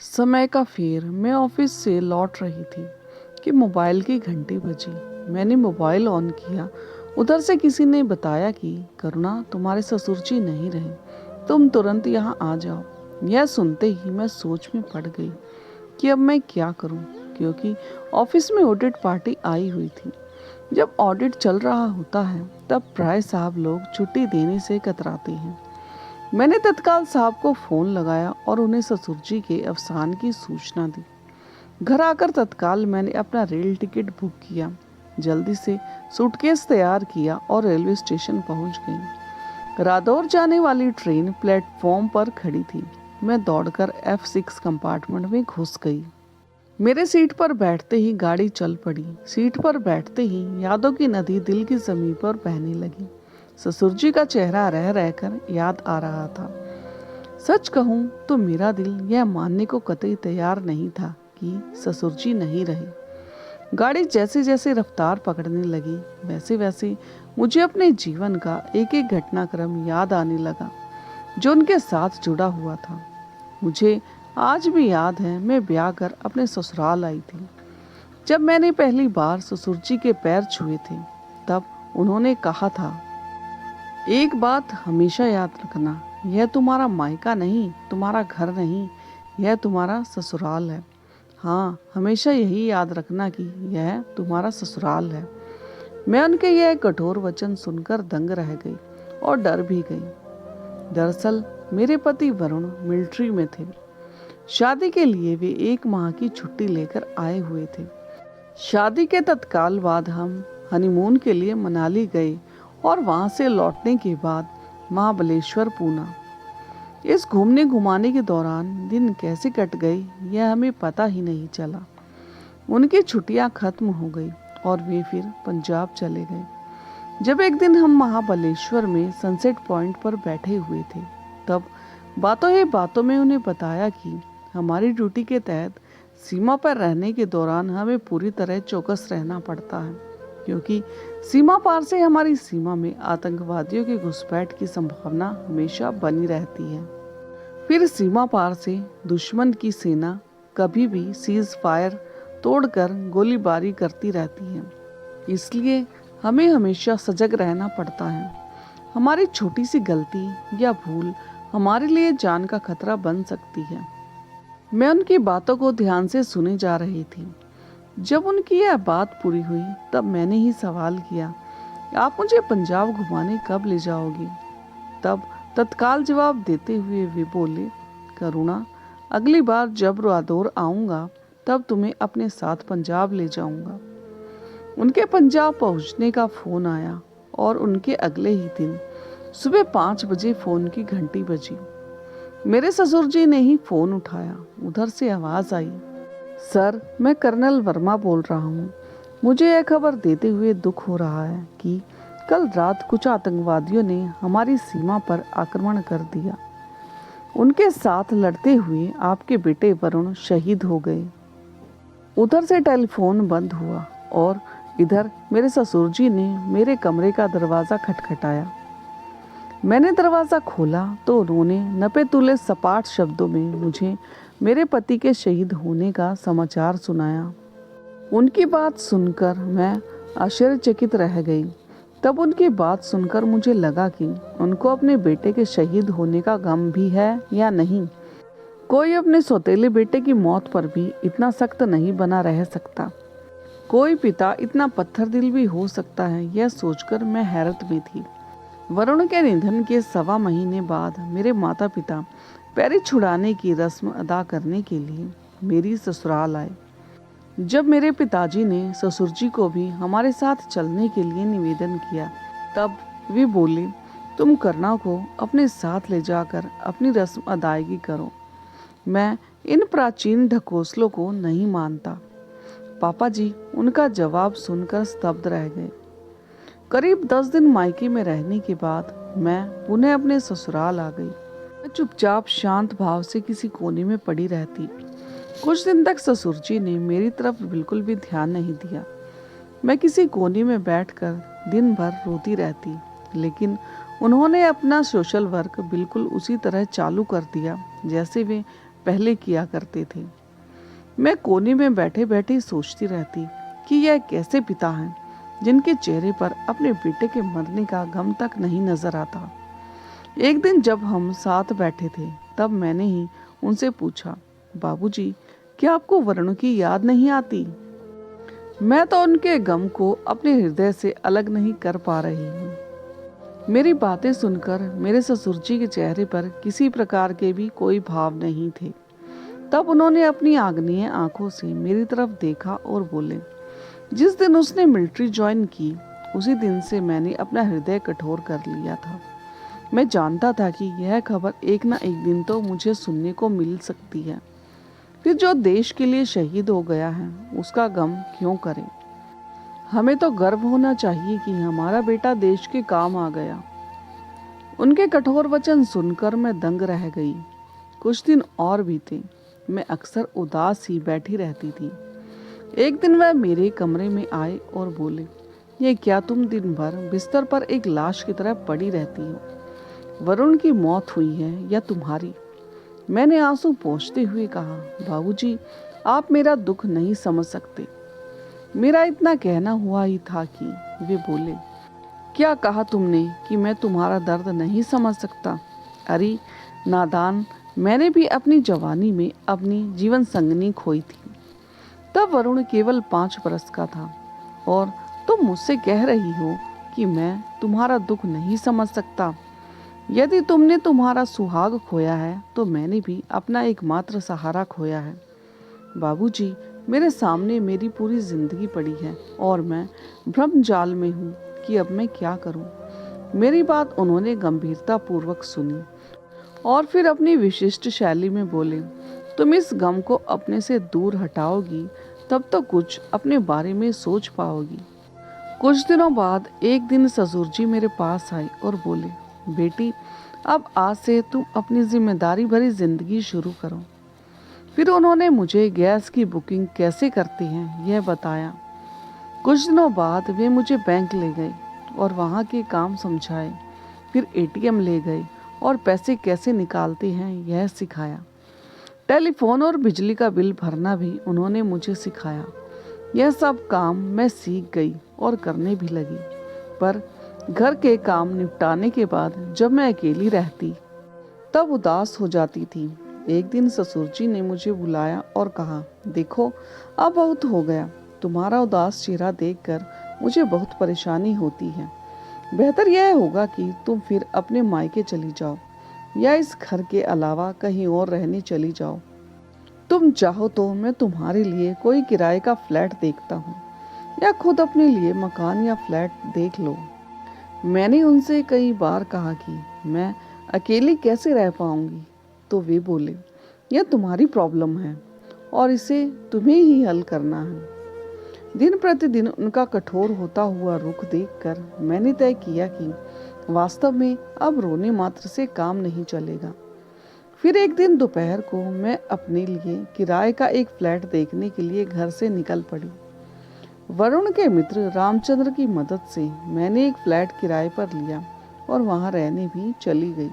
समय का फेर मैं ऑफिस से लौट रही थी कि मोबाइल की घंटी बजी। मैंने मोबाइल ऑन किया। उधर से किसी ने बताया कि करुणा, तुम्हारे ससुर जी नहीं रहे, तुम तुरंत यहाँ आ जाओ। यह सुनते ही मैं सोच में पड़ गई कि अब मैं क्या करूं, क्योंकि ऑफिस में ऑडिट पार्टी आई हुई थी। जब ऑडिट चल रहा होता है तब प्राय साहब लोग छुट्टी देने से कतराते हैं। मैंने तत्काल साहब को फोन लगाया और उन्हें ससुर जी के अवसान की सूचना दी। घर आकर तत्काल मैंने अपना रेल टिकट बुक किया, जल्दी से सूटकेस तैयार किया और रेलवे स्टेशन पहुंच गई। रादौर जाने वाली ट्रेन प्लेटफॉर्म पर खड़ी थी। मैं दौड़कर F6 कंपार्टमेंट में घुस गई। मेरे सीट पर बैठते ही गाड़ी चल पड़ी। सीट पर बैठते ही यादों की नदी दिल की जमीन पर बहने लगी। ससुर जी का चेहरा रह रहकर याद आ रहा था। सच कहूं तो मेरा दिल यह मानने को कतई तैयार नहीं था कि ससुर जी नहीं रहे। गाड़ी जैसे जैसे रफ्तार पकड़ने लगी वैसे वैसे मुझे अपने जीवन का एक एक घटनाक्रम याद आने लगा जो उनके साथ जुड़ा हुआ था। मुझे आज भी याद है, मैं ब्याह कर अपने ससुराल आई थी। जब मैंने पहली बार ससुर जी के पैर छुए थे तब उन्होंने कहा था, एक बात हमेशा याद रखना, यह तुम्हारा मायका नहीं, तुम्हारा घर नहीं, यह तुम्हारा ससुराल है। हाँ, हमेशा यही याद रखना कि यह तुम्हारा ससुराल है। मैं उनके यह कठोर वचन सुनकर दंग रह गई और डर भी गई। दरअसल मेरे पति वरुण मिलिट्री में थे। शादी के लिए वे 1 माह की छुट्टी लेकर आए हुए थे। शादी के तत्काल बाद हम हनीमून के लिए मनाली गए और वहां से लौटने के बाद महाबलेश्वर पूना। इस घूमने घुमाने के दौरान दिन कैसे कट गई यह हमें पता ही नहीं चला। उनकी छुट्टियां खत्म हो गई और वे फिर पंजाब चले गए। जब एक दिन हम महाबलेश्वर में सनसेट पॉइंट पर बैठे हुए थे तब बातों ही बातों में उन्हें बताया कि हमारी ड्यूटी के तहत सीमा पर रहने के दौरान हमें पूरी तरह चौकस रहना पड़ता है, क्योंकि सीमा पार से हमारी सीमा में आतंकवादियों के घुसपैठ की संभावना हमेशा बनी रहती है। फिर सीमा पार से दुश्मन की सेना कभी भी सीज फायर तोड़कर गोलीबारी करती रहती है, इसलिए हमें हमेशा सजग रहना पड़ता है। हमारी छोटी सी गलती या भूल हमारे लिए जान का खतरा बन सकती है। मैं उनकी बातों को ध्यान से सुने जा रही थी। जब उनकी यह बात पूरी हुई तब मैंने ही सवाल किया, आप मुझे पंजाब घुमाने कब ले जाओगी? तब तत्काल जवाब देते हुए वे बोले, करुणा, अगली बार जब रादौर आऊंगा तब तुम्हें अपने साथ पंजाब ले जाऊंगा। उनके पंजाब पहुंचने का फोन आया और उनके अगले ही दिन सुबह 5 बजे फोन की घंटी बजी। मेरे ससुर जी ने ही फोन उठाया। उधर से आवाज आई, सर, मैं कर्नल वर्मा बोल रहा हूँ। मुझे यह खबर देते हुए दुख हो रहा है कि कल रात कुछ आतंकवादियों ने हमारी सीमा पर आक्रमण कर दिया। उनके साथ लड़ते हुए आपके बेटे वरुण शहीद हो गए। उधर से टेलीफोन बंद हुआ और इधर मेरे ससुर जी ने मेरे कमरे का दरवाज़ा खटखटाया। मैंने दरवाज़ा खोला तो उन्होंने नपे तुले सपाट शब्दों में मुझे मेरे पति के शहीद होने का समाचार सुनाया। उनकी बात सुनकर मैं आश्चर्यचकित रह गई। तब उनकी बात सुनकर मुझे लगा कि उनको अपने बेटे के शहीद होने का गम भी है या नहीं। कोई अपने सौतेले बेटे की मौत पर भी इतना सख्त नहीं बना रह सकता। कोई पिता इतना पत्थर दिल भी हो सकता है, यह सोचकर मैं हैरत में थी। वरुण के निधन के 1.25 महीने बाद मेरे माता पिता पैरी छुड़ाने की रस्म अदा करने के लिए मेरी ससुराल आए। जब मेरे पिताजी ने ससुर जी को भी हमारे साथ चलने के लिए निवेदन किया तब वे बोले, तुम करुणा को अपने साथ ले जाकर अपनी रस्म अदायगी करो। मैं इन प्राचीन ढकोसलों को नहीं मानता। पापा जी उनका जवाब सुनकर स्तब्ध रह गए। करीब 10 दिन मायके में रहने के बाद मैं पुनः अपने ससुराल आ गई। मैं चुपचाप शांत भाव से किसी कोने में पड़ी रहती। कुछ दिन तक ससुर जी ने मेरी तरफ बिल्कुल भी ध्यान नहीं दिया। मैं किसी कोने में बैठकर दिन भर रोती रहती, लेकिन उन्होंने अपना सोशल वर्क बिल्कुल उसी तरह चालू कर दिया जैसे वे पहले किया करते थे। मैं कोने में बैठे बैठे सोचती रहती कि यह कैसे पिता हैं जिनके चेहरे पर अपने बेटे के मरने का गम तक नहीं नजर आता। एक दिन जब हम साथ बैठे थे तब मैंने ही उनसे पूछा, बाबूजी, क्या आपको वरुण की याद नहीं आती? मैं तो उनके गम को अपने हृदय से अलग नहीं कर पा रही हूँ। मेरी बातें सुनकर मेरे ससुर जी के चेहरे पर किसी प्रकार के भी कोई भाव नहीं थे। तब उन्होंने अपनी आग्नेय आंखों से मेरी तरफ देखा और बोले, जिस दिन उसने मिलिट्री ज्वाइन की उसी दिन से मैंने अपना हृदय कठोर कर लिया था। मैं जानता था कि यह खबर एक ना एक दिन तो मुझे सुनने को मिल सकती है। फिर जो देश के लिए शहीद हो गया है उसका गम क्यों करें? हमें तो गर्व होना चाहिए कि हमारा बेटा देश के काम आ गया। उनके कठोर वचन सुनकर मैं दंग रह गई। कुछ दिन और बीते। मैं अक्सर उदास ही बैठी रहती थी। एक दिन वह मेरे कमरे में आए और बोले, ये क्या तुम दिन भर बिस्तर पर एक लाश की तरह पड़ी रहती हो? वरुण की मौत हुई है या तुम्हारी? मैंने आंसू पोंछते हुए कहा, बाबूजी, आप मेरा दुख नहीं समझ सकते। मेरा इतना कहना हुआ ही था कि वे बोले, क्या कहा तुमने कि मैं तुम्हारा दर्द नहीं समझ सकता? अरे नादान, मैंने भी अपनी जवानी में अपनी जीवन संगनी खोई थी। तब वरुण केवल 5 बरस का था और तुम मुझसे कह रही हो कि मैं तुम्हारा दुख नहीं समझ सकता। यदि तुमने तुम्हारा सुहाग खोया है तो मैंने भी अपना एकमात्र सहारा खोया है। बाबूजी, मेरे सामने मेरी पूरी जिंदगी पड़ी है और मैं भ्रम जाल में हूँ कि अब मैं क्या करूँ। मेरी बात उन्होंने गंभीरता पूर्वक सुनी और फिर अपनी विशिष्ट शैली में बोले, तुम इस गम को अपने से दूर हटाओगी तब तो कुछ अपने बारे में सोच पाओगी। कुछ दिनों बाद एक दिन ससुर जी मेरे पास आए और बोले, बेटी, अब आज से तुम अपनी जिम्मेदारी भरी जिंदगी शुरू करो। फिर उन्होंने मुझे गैस की बुकिंग कैसे करते हैं यह बताया। कुछ दिनों बाद वे मुझे बैंक ले गए और वहाँ के काम समझाए। फिर एटीएम ले गए और पैसे कैसे निकालते हैं यह सिखाया। टेलीफोन और बिजली का बिल भरना भी उन्होंने मुझे सिखाया। यह सब काम मैं सीख गई और करने भी लगी। पर घर के काम निपटाने के बाद जब मैं अकेली रहती तब उदास हो जाती थी। एक दिन ससुर जी ने मुझे बुलाया और कहा, देखो, अब बहुत हो गया। तुम्हारा उदास चेहरा देखकर मुझे बहुत परेशानी होती है। बेहतर यह होगा कि तुम फिर अपने मायके चली जाओ या इस घर के अलावा कहीं और रहने चली जाओ। तुम चाहो तो मैं तुम्हारे लिए कोई किराए का फ्लैट देखता हूँ या खुद अपने लिए मकान या फ्लैट देख लो। मैंने उनसे कई बार कहा कि मैं अकेली कैसे रह पाऊंगी, तो वे बोले, यह तुम्हारी प्रॉब्लम है और इसे तुम्हें ही हल करना है। दिन प्रतिदिन उनका कठोर होता हुआ रुख देखकर मैंने तय किया कि वास्तव में अब रोने मात्र से काम नहीं चलेगा। फिर एक दिन दोपहर को मैं अपने लिए किराए का एक फ्लैट देखने के लिए घर से निकल पड़ी। वरुण के मित्र रामचंद्र की मदद से मैंने एक फ्लैट किराए पर लिया और वहां रहने भी चली गई।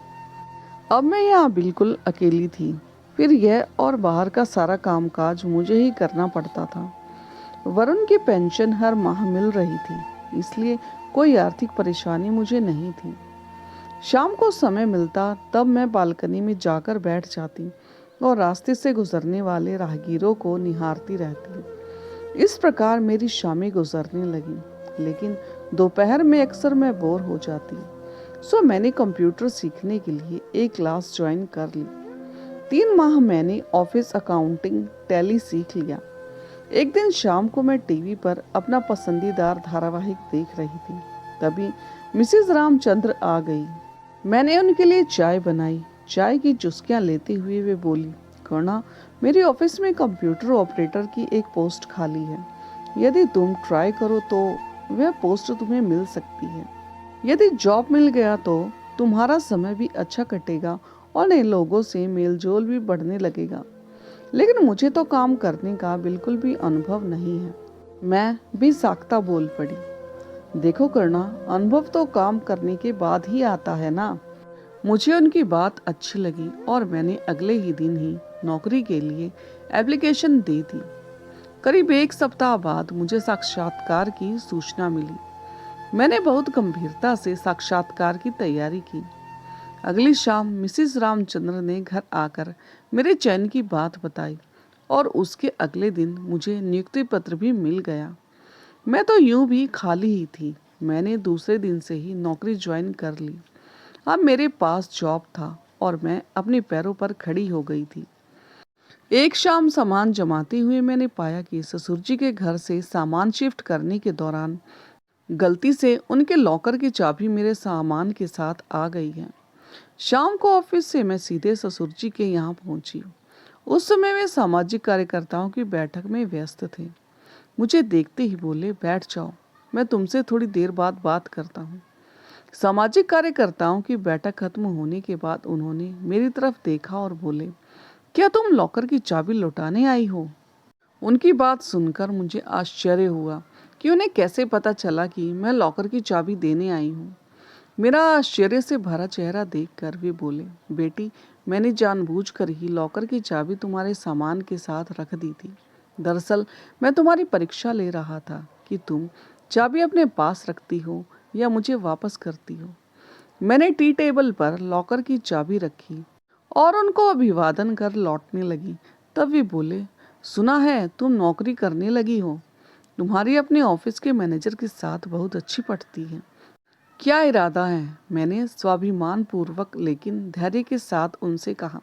अब मैं यहाँ बिल्कुल अकेली थी। फिर यह और बाहर का सारा कामकाज मुझे ही करना पड़ता था। वरुण की पेंशन हर माह मिल रही थी, इसलिए कोई आर्थिक परेशानी मुझे नहीं थी। शाम को समय मिलता तब मैं बालकनी में जाकर बैठ जाती और रास्ते से गुजरने वाले राहगीरों को निहारती रहती। इस प्रकार मेरी शामें गुजरने लगी। लेकिन दोपहर में अक्सर मैं बोर हो जाती, सो मैंने कंप्यूटर सीखने के लिए एक क्लास ज्वाइन कर ली। 3 माह मैंने ऑफिस अकाउंटिंग टैली सीख लिया। एक दिन शाम को मैं टीवी पर अपना पसंदीदार धारावाहिक देख रही थी। तभी मिसेस रामचंद्र आ गई। मैंने उनके लिए चाय बनाई। चाय की चुस्कियां लेते हुए वे बोली, करुणा, मेरे ऑफिस में कंप्यूटर ऑपरेटर की एक पोस्ट खाली है। यदि तुम ट्राई करो तो वह पोस्ट तुम्हें मिल सकती है। यदि जॉब मिल गया तो तुम्हारा समय भी अच्छा कटेगा और नए लोगों से मेलजोल भी बढ़ने लगेगा। लेकिन मुझे तो काम करने का बिल्कुल भी अनुभव नहीं है। मैं भी साख्ता बोल पड़ी, देखो करुणा, अनुभव तो काम करने के बाद ही आता है ना। मुझे उनकी बात अच्छी लगी और मैंने अगले ही दिन ही नौकरी के लिए एप्लीकेशन दी थी। करीब 1 सप्ताह बाद मुझे साक्षात्कार की सूचना मिली। मैंने बहुत गंभीरता से साक्षात्कार की तैयारी की। अगली शाम मिसिस रामचंद्र ने घर आकर मेरे चयन की बात बताई और उसके अगले दिन मुझे नियुक्ति पत्र भी मिल गया। मैं तो यूं भी खाली ही थी। मैंने दूसरे दिन से ही नौकरी ज्वाइन कर ली। अब मेरे पास जॉब था और मैं अपने पैरों पर खड़ी हो गई थी। एक शाम सामान जमाते हुए मैंने पाया कि ससुर जी के घर से सामान शिफ्ट करने के दौरान गलती से उनके लॉकर की चाबी मेरे सामान के साथ आ गई है। शाम को ऑफिस से मैं सीधे ससुर जी के यहाँ पहुंची। उस समय वे सामाजिक कार्यकर्ताओं की बैठक में व्यस्त थे। मुझे देखते ही बोले, बैठ जाओ, मैं तुमसे थोड़ी देर बाद बात करता हूँ। सामाजिक कार्यकर्ताओं की बैठक खत्म होने के बाद उन्होंने मेरी तरफ देखा और बोले, क्या तुम लॉकर की चाबी लौटाने आई हो? उनकी बात सुनकर मुझे आश्चर्य हुआ कि उन्हें कैसे पता चला कि मैं लॉकर की चाबी देने आई हूँ। मेरा आश्चर्य से भरा चेहरा देखकर वे बोले, बेटी, मैंने जानबूझकर ही लॉकर की चाबी तुम्हारे सामान के साथ रख दी थी। दरअसल मैं तुम्हारी परीक्षा ले रहा था कि तुम चाबी अपने पास रखती हो या मुझे वापस करती हो। मैंने टी टेबल पर लॉकर की चाबी रखी और उनको अभिवादन कर लौटने लगी। तब वे बोले, सुना है तुम नौकरी करने लगी हो। तुम्हारी अपने ऑफिस के मैनेजर के साथ बहुत अच्छी पटती है। क्या इरादा है? मैंने स्वाभिमान पूर्वक लेकिन धैर्य के साथ उनसे कहा।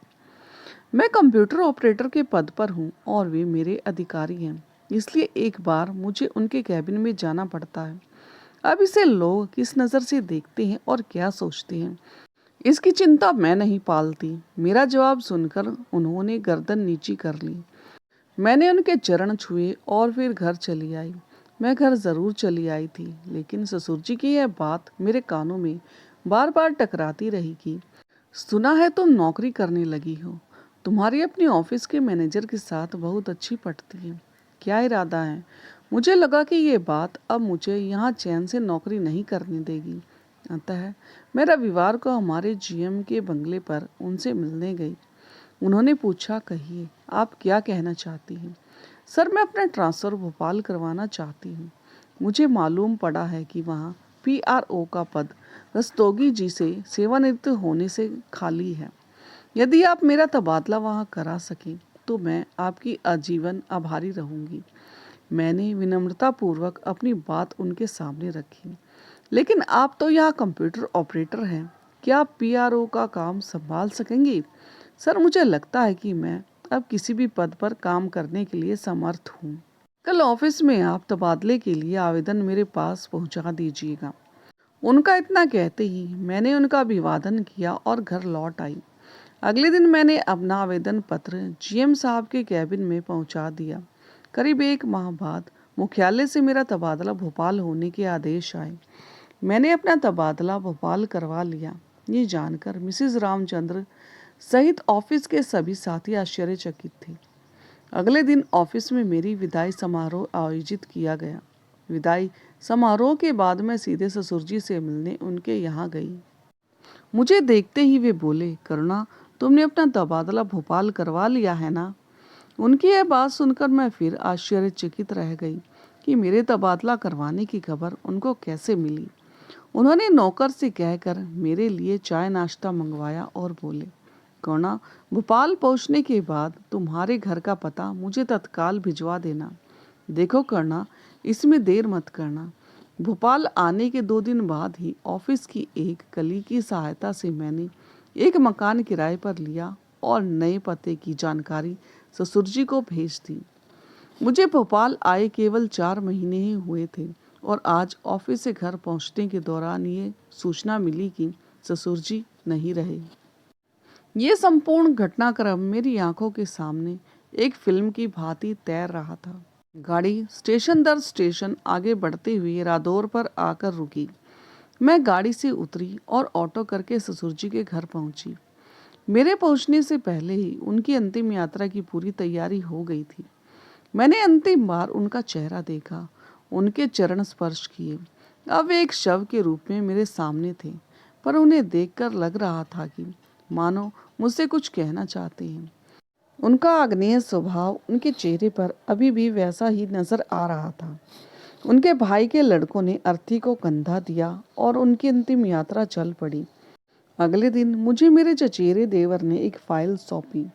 मैं कंप्यूटर ऑपरेटर के पद पर हूँ और वे मेरे अधिकारी हैं, इसलिए एक बार मुझे उनके कैबिन में जाना पड़ता है। अब इसे लोग किस नज़र से देखते हैं और क्या सोचते हैं, इसकी चिंता मैं नहीं पालती। मेरा जवाब सुनकर उन्होंने गर्दन नीची कर ली। मैंने उनके चरण छुए और फिर घर चली आई। मैं घर जरूर चली आई थी, लेकिन ससुर जी की यह बात मेरे कानों में बार बार टकराती रही कि सुना है तुम नौकरी करने लगी हो। तुम्हारी अपने ऑफिस के मैनेजर के साथ बहुत अच्छी पटती है। क्या इरादा है? मुझे लगा कि ये बात अब मुझे यहाँ चैन से नौकरी नहीं करने देगी। अतः मैं रविवार को हमारे जीएम के बंगले पर उनसे मिलने गई। उन्होंने पूछा, कहिए आप क्या कहना चाहती हैं? सर, मैं अपना ट्रांसफ़र भोपाल करवाना चाहती हूँ। मुझे मालूम पड़ा है कि वहाँ पीआरओ का पद रस्तोगी जी से सेवानिवृत्त होने से खाली है। यदि आप मेरा तबादला वहाँ करा सकें तो मैं आपकी आजीवन आभारी रहूँगी। मैंने विनम्रतापूर्वक अपनी बात उनके सामने रखी। लेकिन आप तो यहाँ कंप्यूटर ऑपरेटर हैं, क्या आप पीआरओ का काम संभाल सकेंगी? सर, मुझे लगता है कि मैं अब किसी भी पद पर काम करने के लिए समर्थ हूँ। कल ऑफिस में आप तबादले के लिए आवेदन मेरे पास पहुँचा दीजिएगा। उनका इतना कहते ही मैंने उनका अभिवादन किया और घर लौट आई। अगले दिन मैंने अपना आवेदन पत्र जीएम साहब के कैबिन में पहुँचा दिया। करीब 1 माह बाद मुख्यालय से मेरा तबादला भोपाल होने के आदेश आए। मैंने अपना तबादला भोपाल करवा लिया। ये जानकर मिसिज रामचंद्र सहित ऑफिस के सभी साथी आश्चर्यचकित थे। अगले दिन ऑफिस में मेरी विदाई समारोह आयोजित किया गया। विदाई समारोह के बाद मैं सीधे ससुर जी से मिलने उनके यहाँ गई। मुझे देखते ही वे बोले, करुणा, तुमने अपना तबादला भोपाल करवा लिया है ना? उनकी यह बात सुनकर मैं फिर आश्चर्यचकित रह गई कि मेरे तबादला करवाने की खबर उनको कैसे मिली। उन्होंने नौकर से कहकर मेरे लिए चाय नाश्ता मंगवाया और बोले, करुणा, भोपाल पहुंचने के बाद तुम्हारे घर का पता मुझे तत्काल भिजवा देना। देखो करुणा, इसमें देर मत करना। भोपाल आने के 2 दिन बाद ही ऑफिस की एक कली की सहायता से मैंने एक मकान किराए पर लिया और नए पते की जानकारी ससुर जी को भेज दी। मुझे भोपाल आए केवल 4 महीने ही हुए थे और आज ऑफिस से घर पहुंचने के दौरान ये सूचना मिली कि ससुर जी नहीं रहे। ये संपूर्ण घटनाक्रम मेरी आंखों के सामने एक फिल्म की भांति तैर रहा था। गाड़ी स्टेशन दर स्टेशन आगे बढ़ते हुए रादौर पर आकर रुकी। मैं गाड़ी से उतरी और ऑटो करके ससुर जी के घर पहुंची। मेरे पहुंचने से पहले ही उनकी अंतिम यात्रा की पूरी तैयारी हो गई थी। मैंने अंतिम बार उनका चेहरा देखा, उनके चरण स्पर्श किए। अब वे एक शव के रूप में मेरे सामने थे, पर उन्हें देखकर लग रहा था कि मानो मुझसे कुछ कहना चाहते हैं। उनका आग्नेय स्वभाव उनके चेहरे पर अभी भी वैसा ही नजर आ रहा था। उनके भाई के लड़कों ने अर्थी को कंधा दिया और उनकी अंतिम यात्रा चल पड़ी। अगले दिन मुझे मेरे चचेरे देवर ने एक फाइल सौंपी।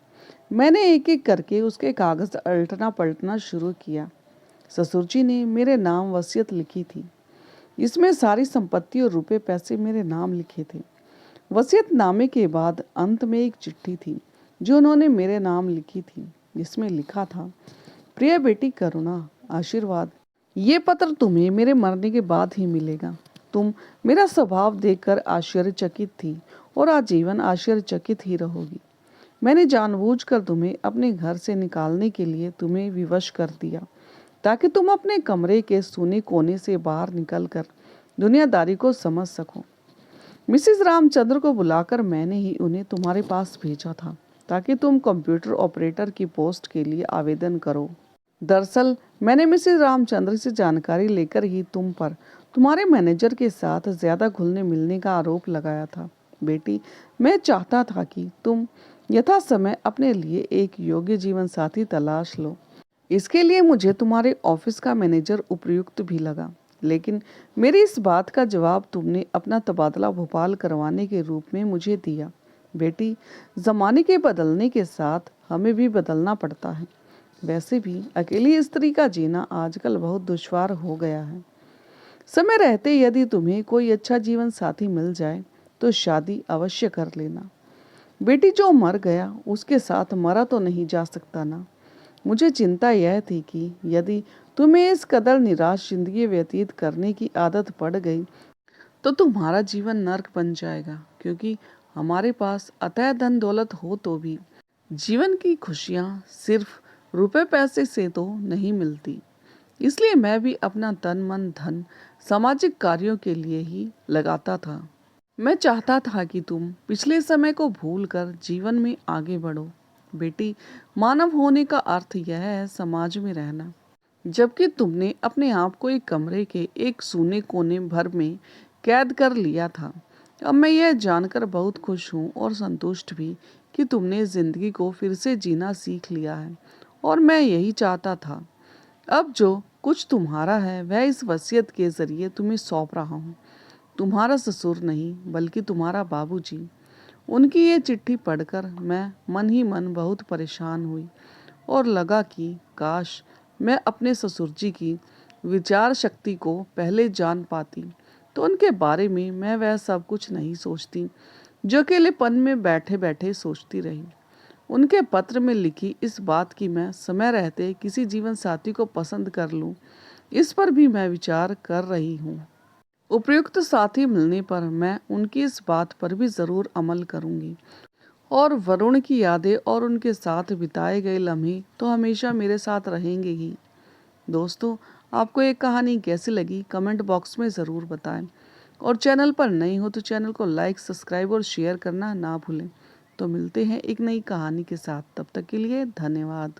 मैंने एक एक करके उसके कागज उल्टना पलटना शुरू किया। ससुर जी ने मेरे नाम वसीयत लिखी थी। इसमें सारी संपत्ति और रुपए पैसे मेरे नाम लिखे थे। वसीयतनामे के बाद अंत में एक चिट्ठी थी जो उन्होंने मेरे नाम लिखी थी, जिसमें लिखा था, प्रिय बेटी करुणा, आशीर्वाद। ये पत्र तुम्हें मेरे मरने के बाद ही मिलेगा। तुम मेरा स्वभाव देखकर आश्चर्यचकित थी और आजीवन आश्चर्यचकित ही रहोगी। मैंने जानबूझकर तुम्हें अपने घर से निकालने के लिए तुम्हें विवश कर दिया, ताकि तुम अपने कमरे के सूने कोने से बाहर निकलकर दुनियादारी को समझ सको। मिसेस रामचंद्र को बुलाकर मैंने ही उन्हें तुम्हारे पास भेजा था, ताकि तुम कंप्यूटर ऑपरेटर की पोस्ट के लिए आवेदन करो। दरअसल मैंने मिसेस रामचंद्र से जानकारी लेकर ही तुम पर तुम्हारे मैनेजर के साथ ज्यादा घुलने मिलने का आरोप लगाया था। बेटी, मैं चाहता था कि तुम यथा समय अपने लिए एक योग्य जीवन साथी तलाश लो। इसके लिए मुझे तुम्हारे ऑफिस का मैनेजर उपयुक्त भी लगा, लेकिन मेरी इस बात का जवाब तुमने अपना तबादला भोपाल करवाने के रूप में मुझे दिया। बेटी, जमाने के बदलने के साथ हमें भी बदलना पड़ता है। वैसे भी अकेली स्त्री का जीना आजकल बहुत दुश्वार हो गया है। समय रहते यदि तुम्हें कोई अच्छा जीवन साथी मिल जाए तो शादी अवश्य कर लेना। बेटी, जो मर गया उसके साथ मरा तो नहीं जा सकता ना। मुझे चिंता यह थी कि यदि तुम्हें इस कदर निराश जिंदगी व्यतीत करने की आदत पड़ गई तो तुम्हारा जीवन नर्क बन जाएगा, क्योंकि हमारे पास अतः धन दौलत हो तो भी जीवन की खुशियाँ सिर्फ रुपए पैसे से तो नहीं मिलती। इसलिए मैं भी अपना तन मन धन सामाजिक कार्यों के लिए ही लगाता था। मैं चाहता था कि तुम पिछले समय को भूलकर जीवन में आगे बढ़ो। बेटी, मानव होने का अर्थ यह है समाज में रहना। जबकि तुमने अपने आप को एक कमरे के एक सूने कोने भर में कैद कर लिया था। अब मैं यह जानकर बहुत खुश हूँ और संतुष्ट भी कि तुमने जिंदगी को फिर से जीना सीख लिया है, और मैं यही चाहता था। अब जो कुछ तुम्हारा है वह इस वसीयत के जरिए तुम्हें सौंप रहा हूँ। तुम्हारा ससुर नहीं बल्कि तुम्हारा बाबूजी। उनकी ये चिट्ठी पढ़कर मैं मन ही मन बहुत परेशान हुई और लगा कि काश मैं अपने ससुर जी की विचार शक्ति को पहले जान पाती तो उनके बारे में मैं वह सब कुछ नहीं सोचती जो अकेलेपन में बैठे बैठे सोचती रही। उनके पत्र में लिखी इस बात की मैं समय रहते किसी जीवन साथी को पसंद कर लूं, इस पर भी मैं विचार कर रही हूँ। उपयुक्त साथी मिलने पर मैं उनकी इस बात पर भी जरूर अमल करूंगी, और वरुण की यादें और उनके साथ बिताए गए लम्हे तो हमेशा मेरे साथ रहेंगे ही। दोस्तों, आपको ये कहानी कैसी लगी कमेंट बॉक्स में ज़रूर बताएं, और चैनल पर नए हो तो चैनल को लाइक, सब्सक्राइब और शेयर करना ना भूलें। तो मिलते हैं एक नई कहानी के साथ, तब तक के लिए धन्यवाद।